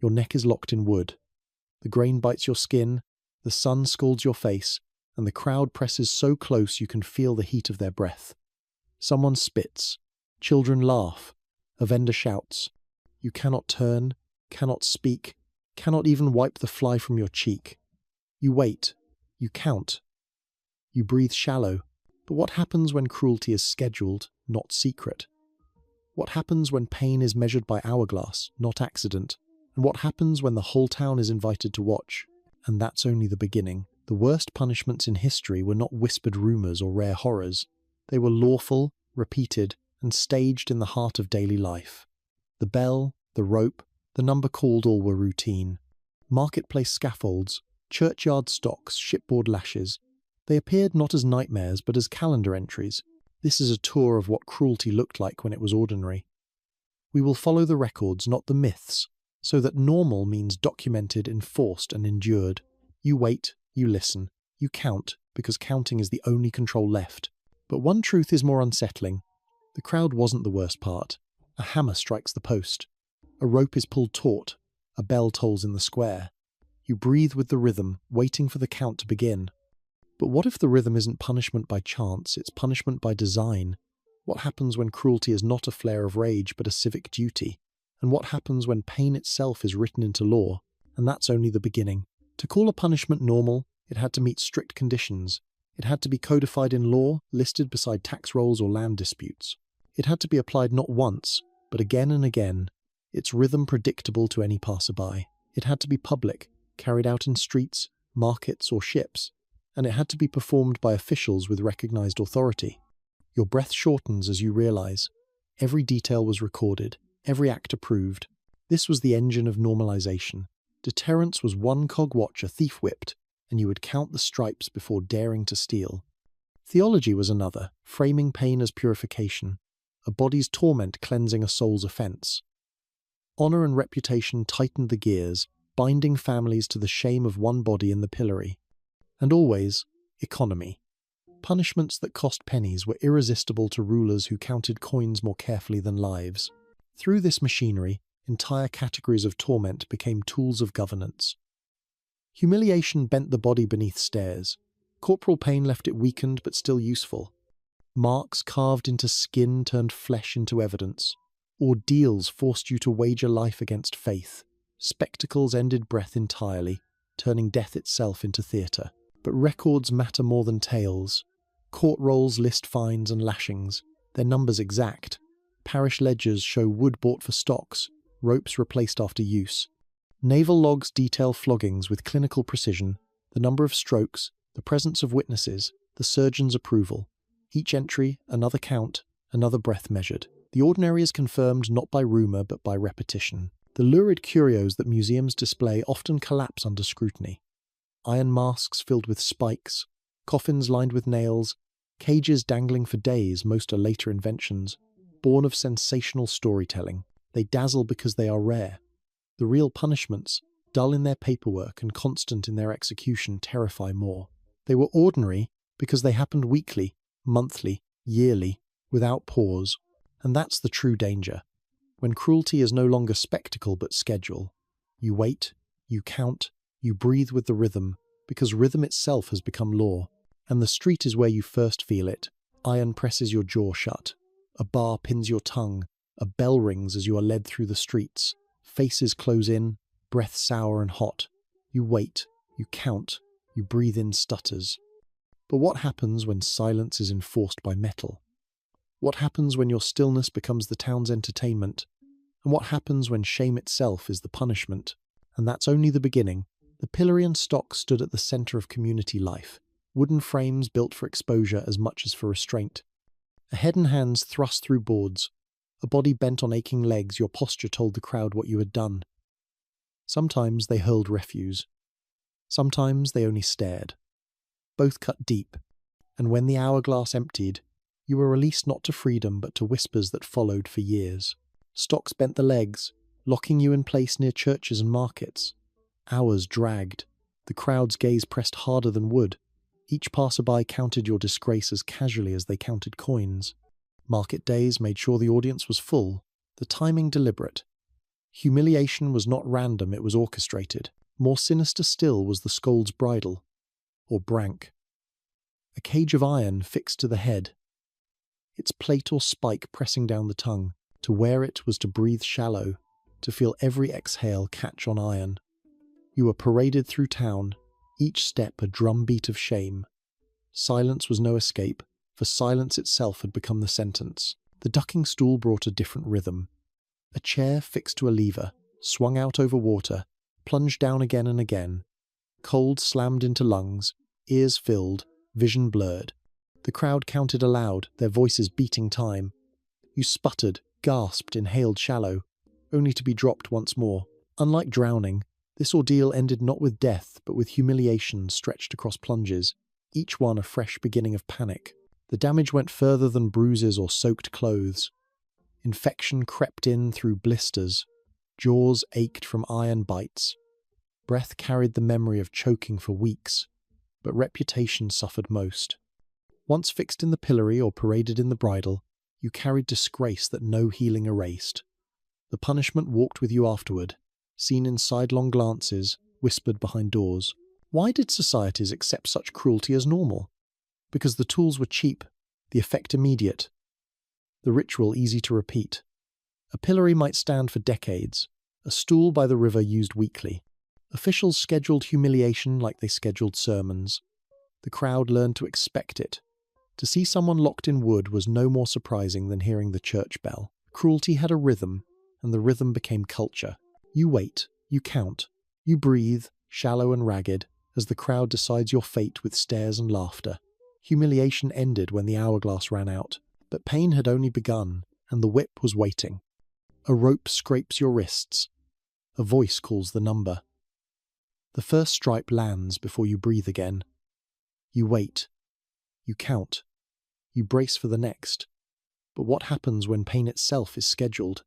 Your neck is locked in wood. The grain bites your skin, the sun scalds your face, and the crowd presses so close you can feel the heat of their breath. Someone spits. Children laugh. A vendor shouts. You cannot turn, cannot speak, cannot even wipe the fly from your cheek. You wait. You count. You breathe shallow. But what happens when cruelty is scheduled, not secret? What happens when pain is measured by hourglass, not accident? And what happens when the whole town is invited to watch? And that's only the beginning. The worst punishments in history were not whispered rumors or rare horrors. They were lawful, repeated, and staged in the heart of daily life. The bell, the rope, the number called, all were routine. Marketplace scaffolds, churchyard stocks, shipboard lashes. They appeared not as nightmares but as calendar entries. This is a tour of what cruelty looked like when it was ordinary. We will follow the records, not the myths, so that normal means documented, enforced, and endured. You wait, you listen, you count, because counting is the only control left. But one truth is more unsettling. The crowd wasn't the worst part. A hammer strikes the post. A rope is pulled taut. A bell tolls in the square. You breathe with the rhythm, waiting for the count to begin. But what if the rhythm isn't punishment by chance, it's punishment by design? What happens when cruelty is not a flare of rage, but a civic duty? And what happens when pain itself is written into law? And that's only the beginning. To call a punishment normal, it had to meet strict conditions. It had to be codified in law, listed beside tax rolls or land disputes. It had to be applied not once, but again and again. Its rhythm predictable to any passerby. It had to be public, carried out in streets, markets, or ships. And it had to be performed by officials with recognized authority. Your breath shortens as you realize. Every detail was recorded, every act approved. This was the engine of normalization. Deterrence was one cog watch a thief whipped, and you would count the stripes before daring to steal. Theology was another, framing pain as purification, a body's torment cleansing a soul's offense. Honor and reputation tightened the gears, binding families to the shame of one body in the pillory. And always, economy. Punishments that cost pennies were irresistible to rulers who counted coins more carefully than lives. Through this machinery, entire categories of torment became tools of governance. Humiliation bent the body beneath stares. Corporal pain left it weakened but still useful. Marks carved into skin turned flesh into evidence. Ordeals forced you to wager life against faith. Spectacles ended breath entirely, turning death itself into theatre. But records matter more than tales. Court rolls list fines and lashings, their numbers exact. Parish ledgers show wood bought for stocks, ropes replaced after use. Naval logs detail floggings with clinical precision, the number of strokes, the presence of witnesses, the surgeon's approval. Each entry, another count, another breath measured. The ordinary is confirmed not by rumour but by repetition. The lurid curios that museums display often collapse under scrutiny. Iron masks filled with spikes, coffins lined with nails, cages dangling for days, most are later inventions, born of sensational storytelling. They dazzle because they are rare. The real punishments, dull in their paperwork and constant in their execution, terrify more. They were ordinary because they happened weekly, monthly, yearly, without pause. And that's the true danger. When cruelty is no longer spectacle but schedule. You wait, you count, you breathe with the rhythm, because rhythm itself has become law. And the street is where you first feel it. Iron presses your jaw shut. A bar pins your tongue. A bell rings as you are led through the streets. Faces close in, breath sour and hot. You wait, you count, you breathe in stutters. But what happens when silence is enforced by metal? What happens when your stillness becomes the town's entertainment? And what happens when shame itself is the punishment? And that's only the beginning. The pillory and stock stood at the centre of community life, wooden frames built for exposure as much as for restraint. A head and hands thrust through boards, a body bent on aching legs, your posture told the crowd what you had done. Sometimes they hurled refuse. Sometimes they only stared. Both cut deep, and when the hourglass emptied, you were released not to freedom but to whispers that followed for years. Stocks bent the legs, locking you in place near churches and markets. Hours dragged. The crowd's gaze pressed harder than wood. Each passerby counted your disgrace as casually as they counted coins. Market days made sure the audience was full, the timing deliberate. Humiliation was not random, it was orchestrated. More sinister still was the scold's bridle, or brank. A cage of iron fixed to the head, its plate or spike pressing down the tongue. To wear it was to breathe shallow, to feel every exhale catch on iron. You were paraded through town, each step a drumbeat of shame. Silence was no escape, for silence itself had become the sentence. The ducking stool brought a different rhythm. A chair fixed to a lever, swung out over water, plunged down again and again. Cold slammed into lungs, ears filled, vision blurred. The crowd counted aloud, their voices beating time. You sputtered, gasped, inhaled shallow, only to be dropped once more. Unlike drowning, this ordeal ended not with death, but with humiliation stretched across plunges, each one a fresh beginning of panic. The damage went further than bruises or soaked clothes. Infection crept in through blisters. Jaws ached from iron bites. Breath carried the memory of choking for weeks, but reputation suffered most. Once fixed in the pillory or paraded in the bridle, you carried disgrace that no healing erased. The punishment walked with you afterward, seen in sidelong glances, whispered behind doors. Why did societies accept such cruelty as normal? Because the tools were cheap, the effect immediate, the ritual easy to repeat. A pillory might stand for decades, a stool by the river used weekly. Officials scheduled humiliation like they scheduled sermons. The crowd learned to expect it. To see someone locked in wood was no more surprising than hearing the church bell. Cruelty had a rhythm, and the rhythm became culture. You wait, you count, you breathe, shallow and ragged, as the crowd decides your fate with stares and laughter. Humiliation ended when the hourglass ran out, but pain had only begun, and the whip was waiting. A rope scrapes your wrists. A voice calls the number. The first stripe lands before you breathe again. You wait. You count. You brace for the next. But what happens when pain itself is scheduled?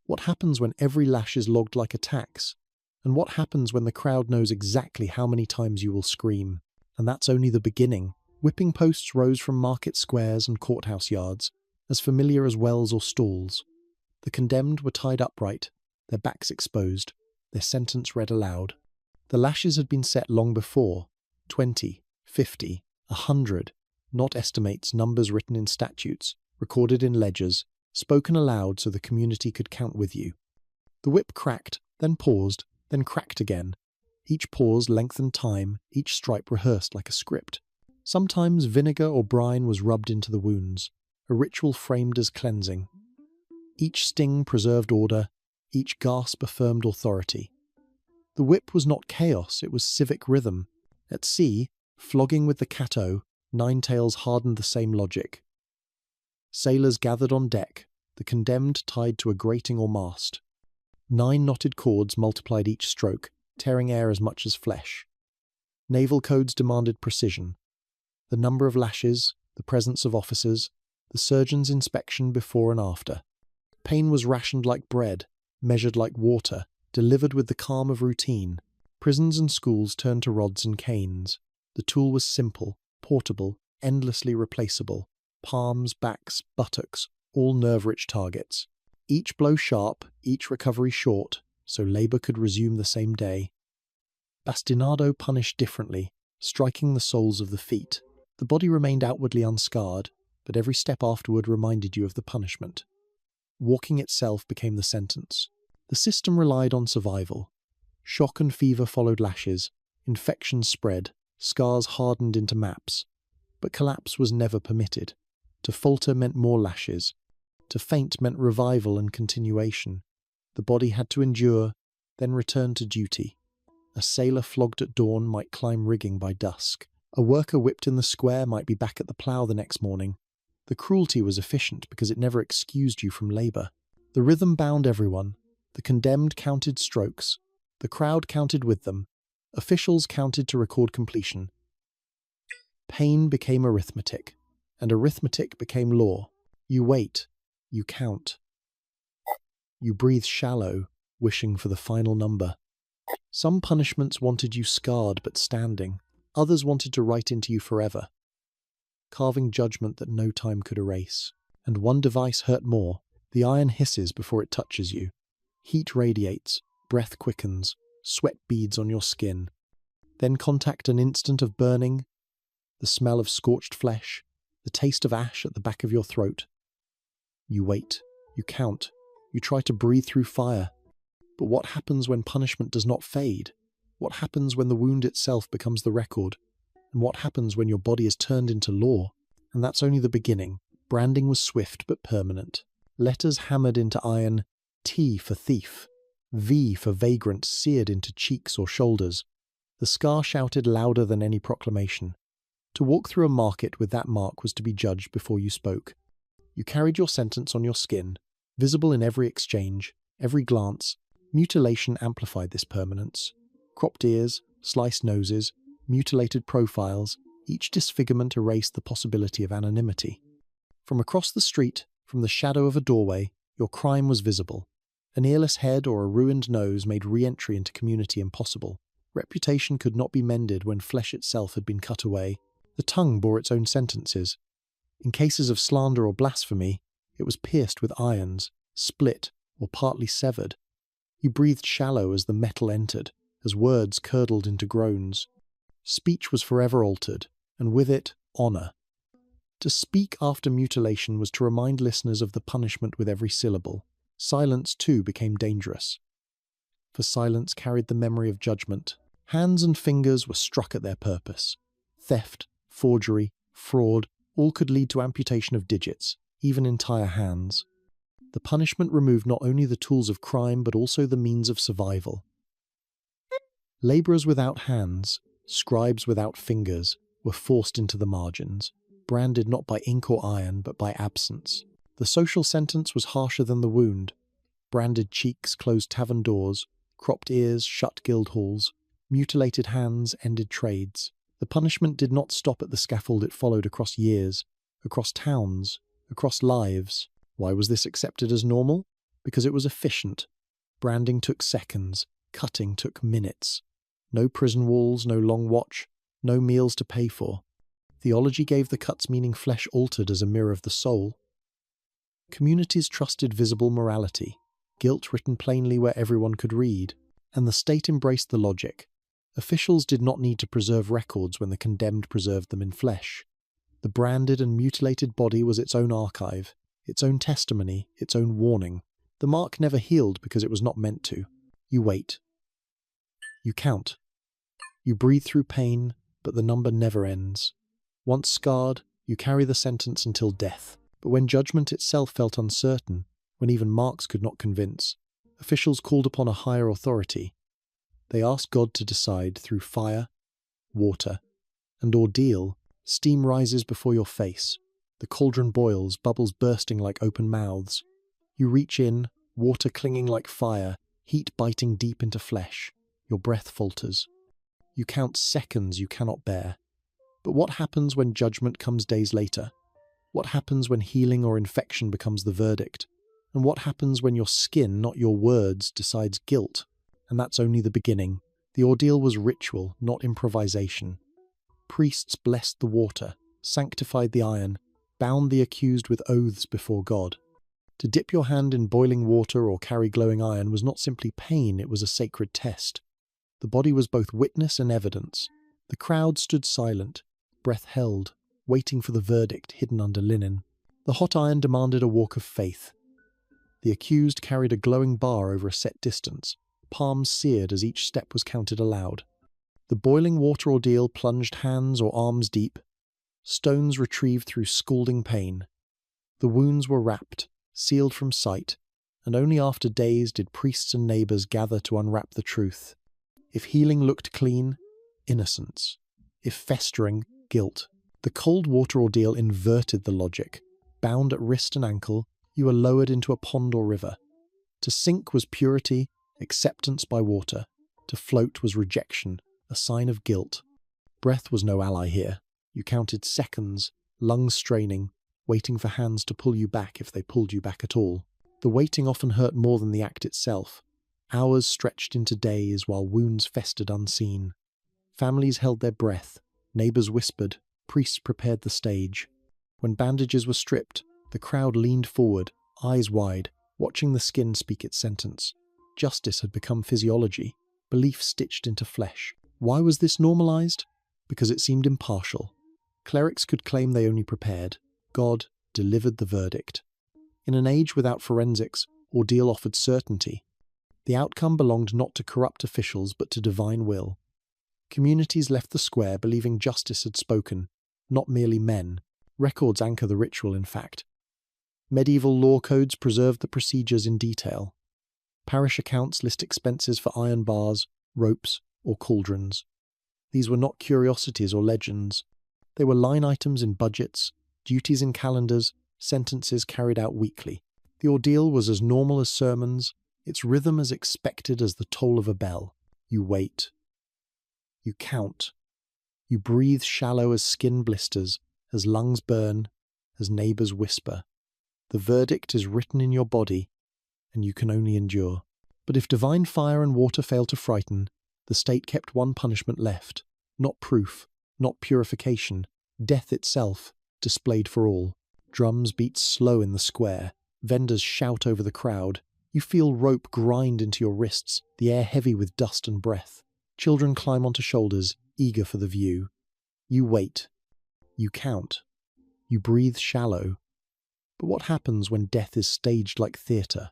What happens when every lash is logged like a tax? And what happens when the crowd knows exactly how many times you will scream? And that's only the beginning. Whipping posts rose from market squares and courthouse yards, as familiar as wells or stalls. The condemned were tied upright, their backs exposed, their sentence read aloud. The lashes had been set long before, 20, 50, 100, not estimates, numbers written in statutes, recorded in ledgers, spoken aloud so the community could count with you. The whip cracked, then paused, then cracked again. Each pause lengthened time, each stripe rehearsed like a script. Sometimes vinegar or brine was rubbed into the wounds, a ritual framed as cleansing. Each sting preserved order, each gasp affirmed authority. The whip was not chaos, it was civic rhythm. At sea, flogging with the cat-o, nine tails hardened the same logic. Sailors gathered on deck, the condemned tied to a grating or mast. 9 knotted cords multiplied each stroke, tearing air as much as flesh. Naval codes demanded precision. The number of lashes, the presence of officers, the surgeon's inspection before and after. Pain was rationed like bread, measured like water, delivered with the calm of routine. Prisons and schools turned to rods and canes. The tool was simple, portable, endlessly replaceable. Palms, backs, buttocks, all nerve-rich targets. Each blow sharp, each recovery short, so labour could resume the same day. Bastinado punished differently, striking the soles of the feet. The body remained outwardly unscarred, but every step afterward reminded you of the punishment. Walking itself became the sentence. The system relied on survival. Shock and fever followed lashes, infections spread, scars hardened into maps. But collapse was never permitted. To falter meant more lashes. To faint meant revival and continuation. The body had to endure, then return to duty. A sailor flogged at dawn might climb rigging by dusk. A worker whipped in the square might be back at the plough the next morning. The cruelty was efficient because it never excused you from labour. The rhythm bound everyone. The condemned counted strokes. The crowd counted with them. Officials counted to record completion. Pain became arithmetic, and arithmetic became law. You wait. You count. You breathe shallow, wishing for the final number. Some punishments wanted you scarred but standing. Others wanted to write into you forever, carving judgment that no time could erase. And one device hurt more. The iron hisses before it touches you. Heat radiates, breath quickens, sweat beads on your skin. Then contact an instant of burning, the smell of scorched flesh, the taste of ash at the back of your throat. You wait, you count, you try to breathe through fire. But what happens when punishment does not fade? What happens when the wound itself becomes the record? And what happens when your body is turned into law? And that's only the beginning. Branding was swift but permanent. Letters hammered into iron, T for thief, V for vagrant seared into cheeks or shoulders. The scar shouted louder than any proclamation. To walk through a market with that mark was to be judged before you spoke. You carried your sentence on your skin, visible in every exchange, every glance. Mutilation amplified this permanence. Cropped ears, sliced noses, mutilated profiles, each disfigurement erased the possibility of anonymity. From across the street, from the shadow of a doorway, your crime was visible. An earless head or a ruined nose made re-entry into community impossible. Reputation could not be mended when flesh itself had been cut away. The tongue bore its own sentences. In cases of slander or blasphemy, it was pierced with irons, split, or partly severed. You breathed shallow as the metal entered, as words curdled into groans. Speech was forever altered, and with it, honour. To speak after mutilation was to remind listeners of the punishment with every syllable. Silence, too, became dangerous. For silence carried the memory of judgment. Hands and fingers were struck at their purpose. Theft, forgery, fraud, all could lead to amputation of digits, even entire hands. The punishment removed not only the tools of crime but also the means of survival. Labourers without hands, scribes without fingers, were forced into the margins, branded not by ink or iron but by absence. The social sentence was harsher than the wound. Branded cheeks closed tavern doors, cropped ears shut guild halls, mutilated hands ended trades. The punishment did not stop at the scaffold, it followed across years, across towns, across lives. Why was this accepted as normal? Because it was efficient. Branding took seconds, cutting took minutes. No prison walls, no long watch, no meals to pay for. Theology gave the cut's meaning flesh altered as a mirror of the soul. Communities trusted visible morality, guilt written plainly where everyone could read, and the state embraced the logic. Officials did not need to preserve records when the condemned preserved them in flesh. The branded and mutilated body was its own archive, its own testimony, its own warning. The mark never healed because it was not meant to. You wait. You count. You breathe through pain, but the number never ends. Once scarred, you carry the sentence until death. But when judgment itself felt uncertain, when even marks could not convince, officials called upon a higher authority. They asked God to decide through fire, water, and ordeal. Steam rises before your face. The cauldron boils, bubbles bursting like open mouths. You reach in, water clinging like fire, heat biting deep into flesh. Your breath falters. You count seconds you cannot bear. But what happens when judgment comes days later? What happens when healing or infection becomes the verdict? And what happens when your skin, not your words, decides guilt? And that's only the beginning. The ordeal was ritual, not improvisation. Priests blessed the water, sanctified the iron, bound the accused with oaths before God. To dip your hand in boiling water or carry glowing iron was not simply pain, it was a sacred test. The body was both witness and evidence. The crowd stood silent, breath held, waiting for the verdict hidden under linen. The hot iron demanded a walk of faith. The accused carried a glowing bar over a set distance, palms seared as each step was counted aloud. The boiling water ordeal plunged hands or arms deep, stones retrieved through scalding pain. The wounds were wrapped, sealed from sight, and only after days did priests and neighbours gather to unwrap the truth. If healing looked clean, innocence. If festering, guilt. The cold water ordeal inverted the logic. Bound at wrist and ankle, you were lowered into a pond or river. To sink was purity, acceptance by water. To float was rejection, a sign of guilt. Breath was no ally here. You counted seconds, lungs straining, waiting for hands to pull you back if they pulled you back at all. The waiting often hurt more than the act itself. Hours stretched into days while wounds festered unseen. Families held their breath, neighbours whispered, priests prepared the stage. When bandages were stripped, the crowd leaned forward, eyes wide, watching the skin speak its sentence. Justice had become physiology, belief stitched into flesh. Why was this normalized? Because it seemed impartial. Clerics could claim they only prepared. God delivered the verdict. In an age without forensics, ordeal offered certainty. The outcome belonged not to corrupt officials but to divine will. Communities left the square believing justice had spoken, not merely men. Records anchor the ritual, in fact. Medieval law codes preserved the procedures in detail. Parish accounts list expenses for iron bars, ropes, or cauldrons. These were not curiosities or legends. They were line items in budgets, duties in calendars, sentences carried out weekly. The ordeal was as normal as sermons, its rhythm as expected as the toll of a bell. You wait. You count. You breathe shallow as skin blisters, as lungs burn, as neighbours whisper. The verdict is written in your body, and you can only endure. But if divine fire and water fail to frighten, the state kept one punishment left, not proof, not purification, death itself, displayed for all. Drums beat slow in the square, vendors shout over the crowd. You feel rope grind into your wrists, the air heavy with dust and breath. Children climb onto shoulders, eager for the view. You wait. You count. You breathe shallow. But what happens when death is staged like theatre?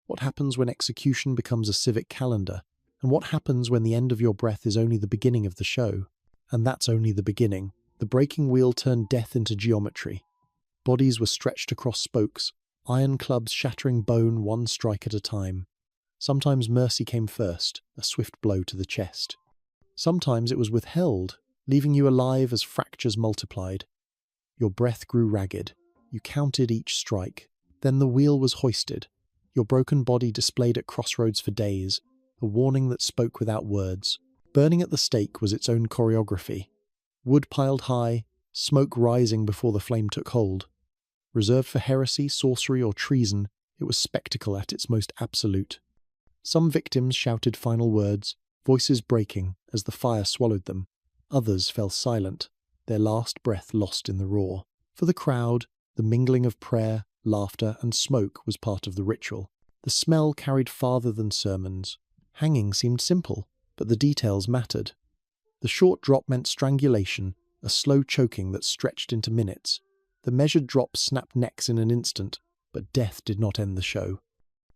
What happens when execution becomes a civic calendar? And what happens when the end of your breath is only the beginning of the show? And that's only the beginning. The breaking wheel turned death into geometry. Bodies were stretched across spokes, iron clubs shattering bone one strike at a time. Sometimes mercy came first, a swift blow to the chest. Sometimes it was withheld, leaving you alive as fractures multiplied. Your breath grew ragged. You counted each strike. Then the wheel was hoisted, your broken body displayed at crossroads for days, a warning that spoke without words. Burning at the stake was its own choreography. Wood piled high, smoke rising before the flame took hold. Reserved for heresy, sorcery, or treason, it was spectacle at its most absolute. Some victims shouted final words, voices breaking as the fire swallowed them. Others fell silent, their last breath lost in the roar. For the crowd, the mingling of prayer, laughter, and smoke was part of the ritual. The smell carried farther than sermons. Hanging seemed simple, but the details mattered. The short drop meant strangulation, a slow choking that stretched into minutes. The measured drops snapped necks in an instant, but death did not end the show.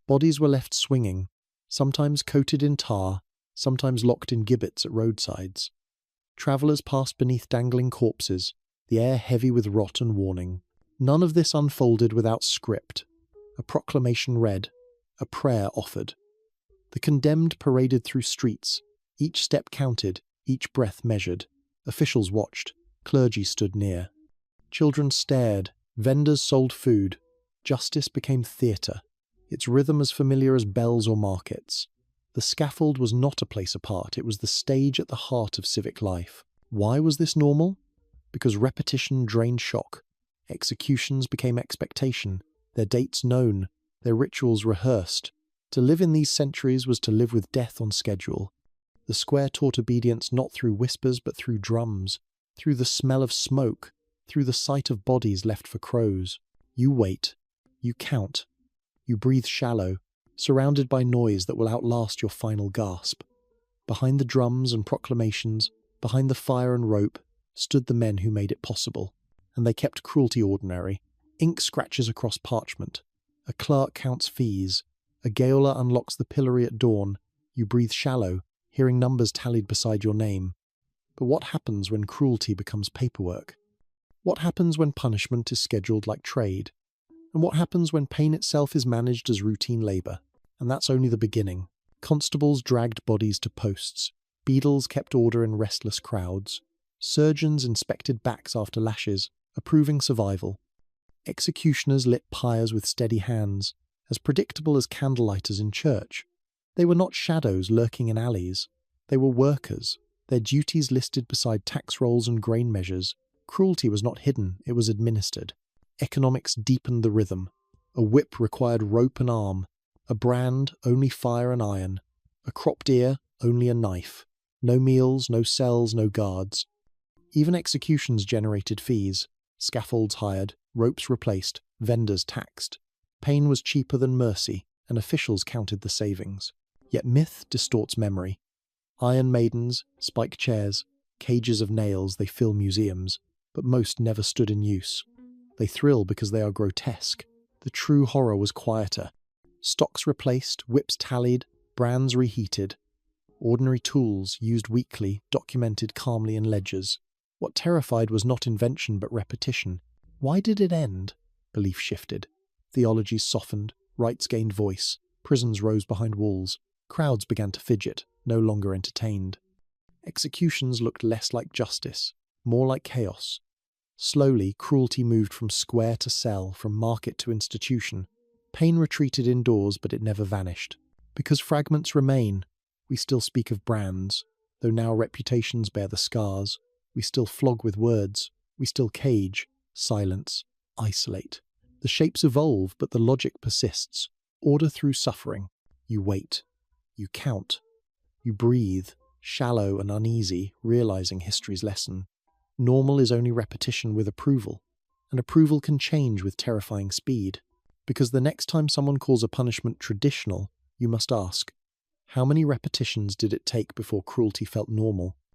Bodies were left swinging, sometimes coated in tar, sometimes locked in gibbets at roadsides. Travellers passed beneath dangling corpses, the air heavy with rot and warning. None of this unfolded without script. A proclamation read, a prayer offered. The condemned paraded through streets, each step counted, each breath measured. Officials watched, clergy stood near. Children stared, vendors sold food. Justice became theatre, its rhythm as familiar as bells or markets. The scaffold was not a place apart, it was the stage at the heart of civic life. Why was this normal? Because repetition drained shock. Executions became expectation, their dates known, their rituals rehearsed. To live in these centuries was to live with death on schedule. The square taught obedience not through whispers but through drums, through the smell of smoke, through the sight of bodies left for crows. You wait, you count, you breathe shallow, surrounded by noise that will outlast your final gasp. Behind the drums and proclamations, behind the fire and rope, stood the men who made it possible. And they kept cruelty ordinary. Ink scratches across parchment. A clerk counts fees. A gaoler unlocks the pillory at dawn. You breathe shallow, hearing numbers tallied beside your name. But what happens when cruelty becomes paperwork? What happens when punishment is scheduled like trade? And what happens when pain itself is managed as routine labour? And that's only the beginning. Constables dragged bodies to posts. Beadles kept order in restless crowds. Surgeons inspected backs after lashes, approving survival. Executioners lit pyres with steady hands, as predictable as candlelighters in church. They were not shadows lurking in alleys. They were workers, their duties listed beside tax rolls and grain measures. Cruelty was not hidden, it was administered. Economics deepened the rhythm. A whip required rope and arm. A brand, only fire and iron. A cropped ear, only a knife. No meals, no cells, no guards. Even executions generated fees. Scaffolds hired, ropes replaced, vendors taxed. Pain was cheaper than mercy, and officials counted the savings. Yet myth distorts memory. Iron maidens, spike chairs, cages of nails, they fill museums, but most never stood in use. They thrill because they are grotesque. The true horror was quieter. Stocks replaced, whips tallied, brands reheated. Ordinary tools, used weekly, documented calmly in ledgers. What terrified was not invention but repetition. Why did it end? Belief shifted. Theologies softened, rites gained voice, prisons rose behind walls. Crowds began to fidget, no longer entertained. Executions looked less like justice, more like chaos. Slowly, cruelty moved from square to cell, from market to institution. Pain retreated indoors, but it never vanished. Because fragments remain, we still speak of brands, though now reputations bear the scars. We still flog with words, we still cage, silence, isolate. The shapes evolve, but the logic persists. Order through suffering. You wait. You count. You breathe, shallow and uneasy, realizing history's lesson. Normal is only repetition with approval, and approval can change with terrifying speed. Because the next time someone calls a punishment traditional, you must ask, how many repetitions did it take before cruelty felt normal?